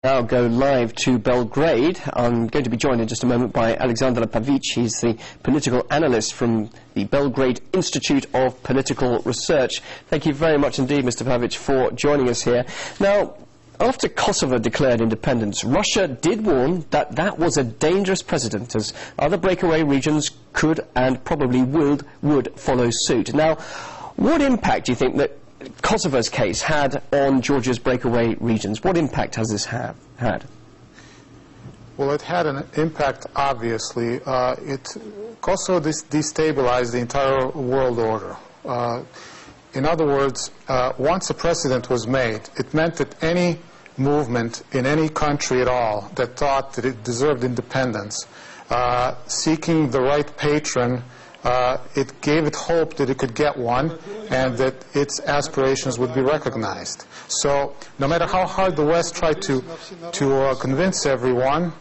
Now go live to Belgrade. I'm going to be joined in just a moment by Alexander Pavic. He's the political analyst from the Belgrade Institute of Political Research. Thank you very much indeed, Mr. Pavic, for joining us here. Now, after Kosovo declared independence, Russia did warn that that was a dangerous precedent, as other breakaway regions could and probably would follow suit. Now, what impact do you think that Kosovo's case had on Georgia's breakaway regions? What impact has this had? Well, it had an impact, obviously. Kosovo destabilized the entire world order. In other words, once a precedent was made, it meant that any movement in any country at all that thought that it deserved independence, seeking the right patron, it gave it hope that it could get one and that its aspirations would be recognized. So no matter how hard the West tried to convince everyone,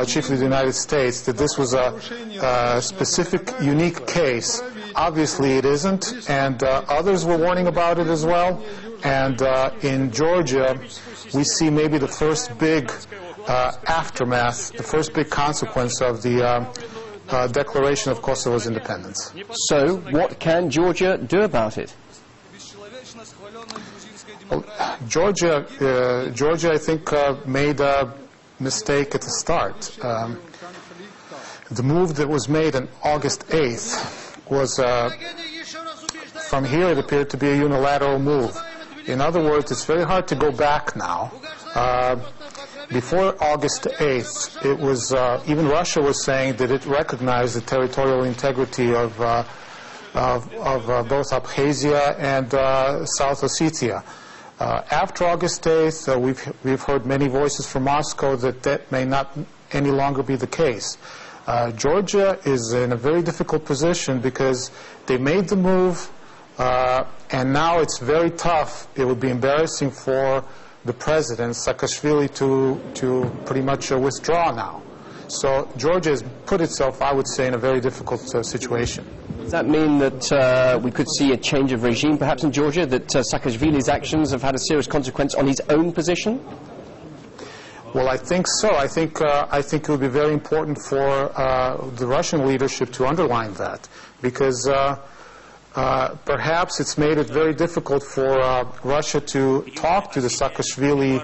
chiefly the United States, that this was a specific, unique case, obviously it isn't, and others were warning about it as well. And in Georgia, we see maybe the first big aftermath, the first big consequence of the declaration of Kosovo's independence. So, what can Georgia do about it? Well, Georgia, I think, made a mistake at the start. The move that was made on August 8th was, from here it appeared to be a unilateral move. In other words, it's very hard to go back now. Before August 8th, it was, even Russia was saying that it recognized the territorial integrity of both Abkhazia and South Ossetia. After August 8th, we've heard many voices from Moscow that that may not any longer be the case. Georgia is in a very difficult position because they made the move, and now it's very tough. It would be embarrassing for the president, Saakashvili, to pretty much withdraw now. So Georgia has put itself, I would say, in a very difficult situation. Does that mean that we could see a change of regime perhaps in Georgia, that Saakashvili's actions have had a serious consequence on his own position? Well, I think so. I think it would be very important for the Russian leadership to underline that, because perhaps it's made it very difficult for Russia to talk to the Saakashvili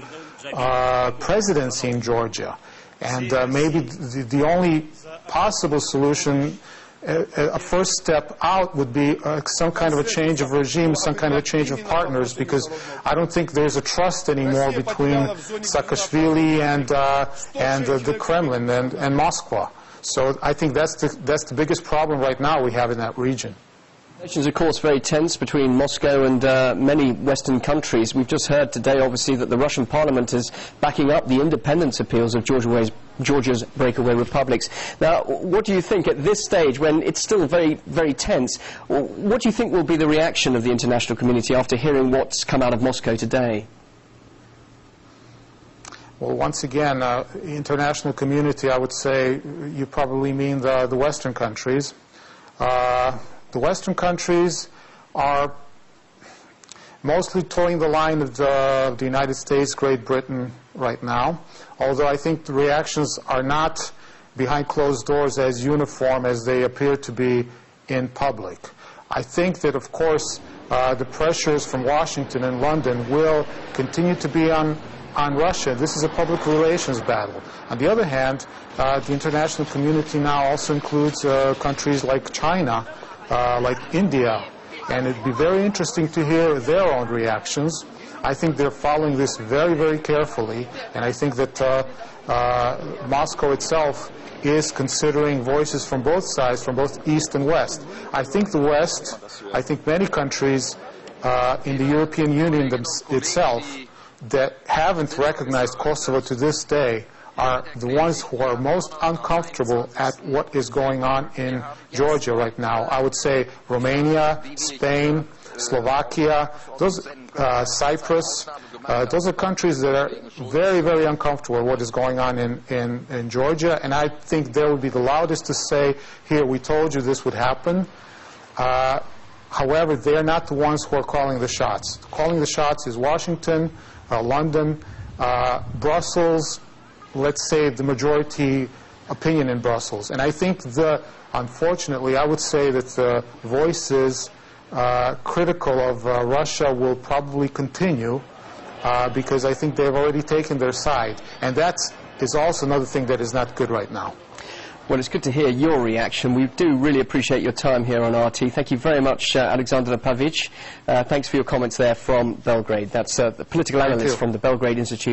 presidency in Georgia. And maybe the only possible solution, a first step out, would be some kind of a change of regime, some kind of a change of partners, because I don't think there's a trust anymore between Saakashvili and the Kremlin and Moscow. So I think that's the biggest problem right now we have in that region. Relations, of course, very tense between Moscow and many Western countries. We've just heard today, obviously, that the Russian Parliament is backing up the independence appeals of Georgia's breakaway republics. Now, what do you think at this stage, when it's still very, very tense, what do you think will be the reaction of the international community after hearing what's come out of Moscow today? Well, once again, international community, I would say you probably mean the Western countries. The Western countries are mostly towing the line of the United States, Great Britain right now, although I think the reactions are not behind closed doors as uniform as they appear to be in public. I think that, of course, the pressures from Washington and London will continue to be on Russia. This is a public relations battle. On the other hand, the international community now also includes countries like China, like India, and it'd be very interesting to hear their own reactions. I think they're following this very, very carefully, and I think that Moscow itself is considering voices from both sides, from both East and West. I think the West, I think many countries in the European Union itself that haven't recognized Kosovo to this day are the ones who are most uncomfortable at what is going on in Georgia right now. I would say Romania, Spain, Slovakia, Cyprus, those are countries that are very, very uncomfortable with what is going on in Georgia, and I think they would be the loudest to say, here, we told you this would happen. However, they are not the ones who are calling the shots. Calling the shots is Washington, London, Brussels, let's say the majority opinion in Brussels. And I think unfortunately, I would say that the voices critical of Russia will probably continue because I think they've already taken their side. And that is also another thing that is not good right now. Well, it's good to hear your reaction. We do really appreciate your time here on RT. Thank you very much, Alexander Pavic. Thanks for your comments there from Belgrade. That's the political analyst from the Belgrade Institute.